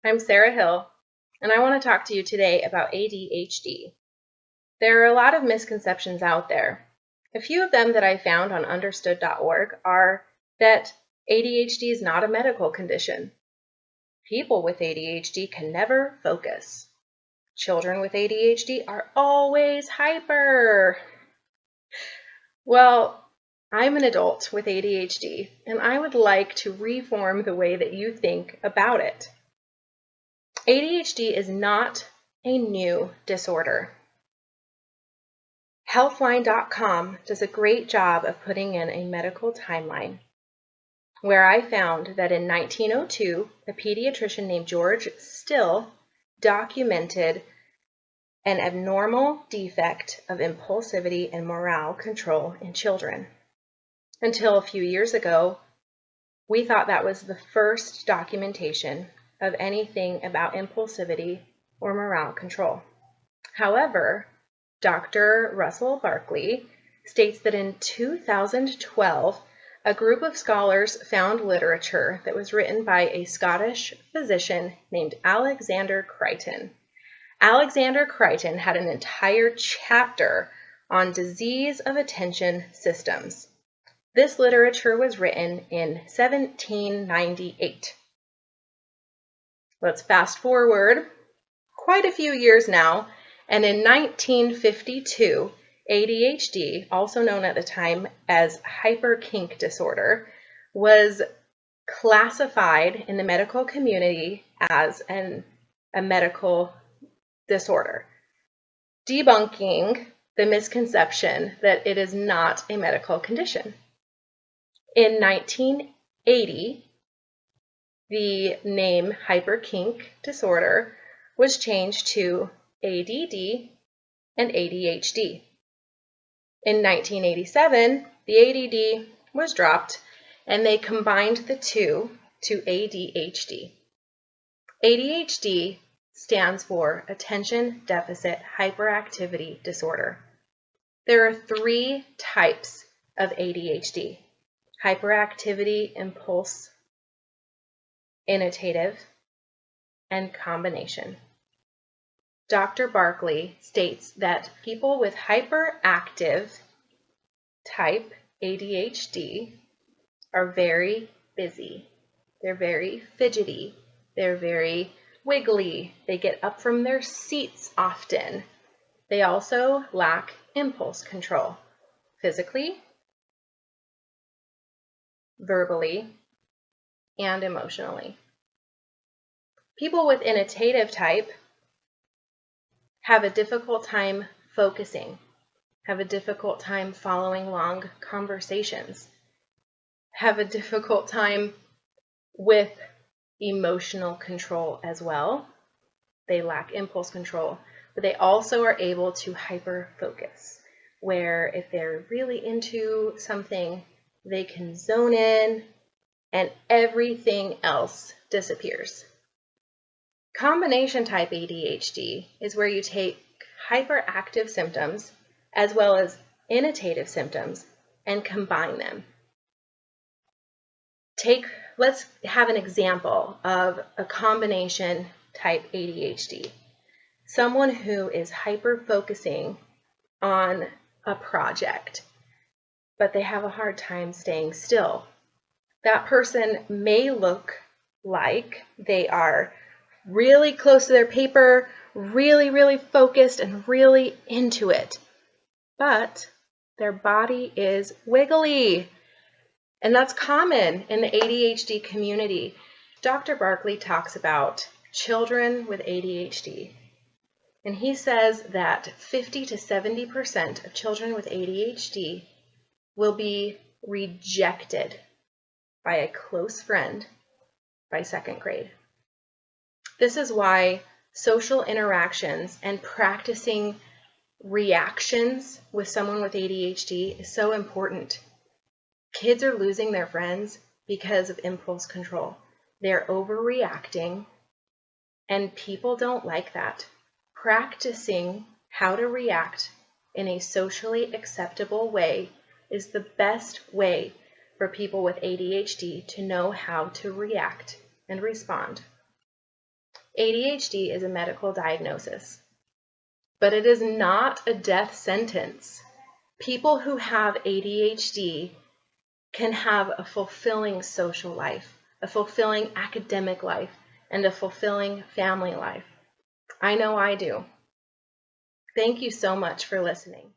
I'm Sarah Hill, and I want to talk to you today about ADHD. There are a lot of misconceptions out there. A few of them that I found on understood.org are that ADHD is not a medical condition. People with ADHD can never focus. Children with ADHD are always hyper. Well, I'm an adult with ADHD, and I would like to reform the way that you think about it. ADHD is not a new disorder. Healthline.com does a great job of putting in a medical timeline, where I found that in 1902, a pediatrician named George Still documented an abnormal defect of impulsivity and morale control in children. Until a few years ago, we thought that was the first documentation of anything about impulsivity or morale control. However, Dr. Russell Barkley states that in 2012, a group of scholars found literature that was written by a Scottish physician named Alexander Crichton. Alexander Crichton had an entire chapter on disease of attention systems. This literature was written in 1798. Let's fast forward quite a few years now, and in 1952, ADHD, also known at the time as hyperkink disorder, was classified in the medical community as a medical disorder, debunking the misconception that it is not a medical condition. In 1980, the name hyperkink disorder was changed to ADD and ADHD. In 1987, the ADD was dropped and they combined the two to ADHD. ADHD stands for Attention Deficit Hyperactivity Disorder. There are 3 types of ADHD: hyperactivity, impulse, inattentive, and combination. Dr. Barkley states that people with hyperactive type ADHD are very busy. They're very fidgety. They're very wiggly. They get up from their seats often. They also lack impulse control, physically, verbally, and emotionally. People with inattentive type have a difficult time focusing, have a difficult time following long conversations, have a difficult time with emotional control as well. They lack impulse control, but they also are able to hyper-focus, where if they're really into something, they can zone in and everything else disappears. Combination type ADHD is where you take hyperactive symptoms as well as inattentive symptoms and combine them. Let's have an example of a combination type ADHD. Someone who is hyper-focusing on a project, but they have a hard time staying still. That person may look like they are really close to their paper, really focused and really into it, but their body is wiggly. And that's common in the ADHD community. Dr. Barkley talks about children with ADHD, and he says that 50 to 70% of children with ADHD will be rejected by a close friend by 2nd grade. This is why social interactions and practicing reactions with someone with ADHD is so important. Kids are losing their friends because of impulse control. They're overreacting, and people don't like that. Practicing how to react in a socially acceptable way is the best way for people with ADHD to know how to react and respond. ADHD is a medical diagnosis, but it is not a death sentence. People who have ADHD can have a fulfilling social life, a fulfilling academic life, and a fulfilling family life. I know I do. Thank you so much for listening.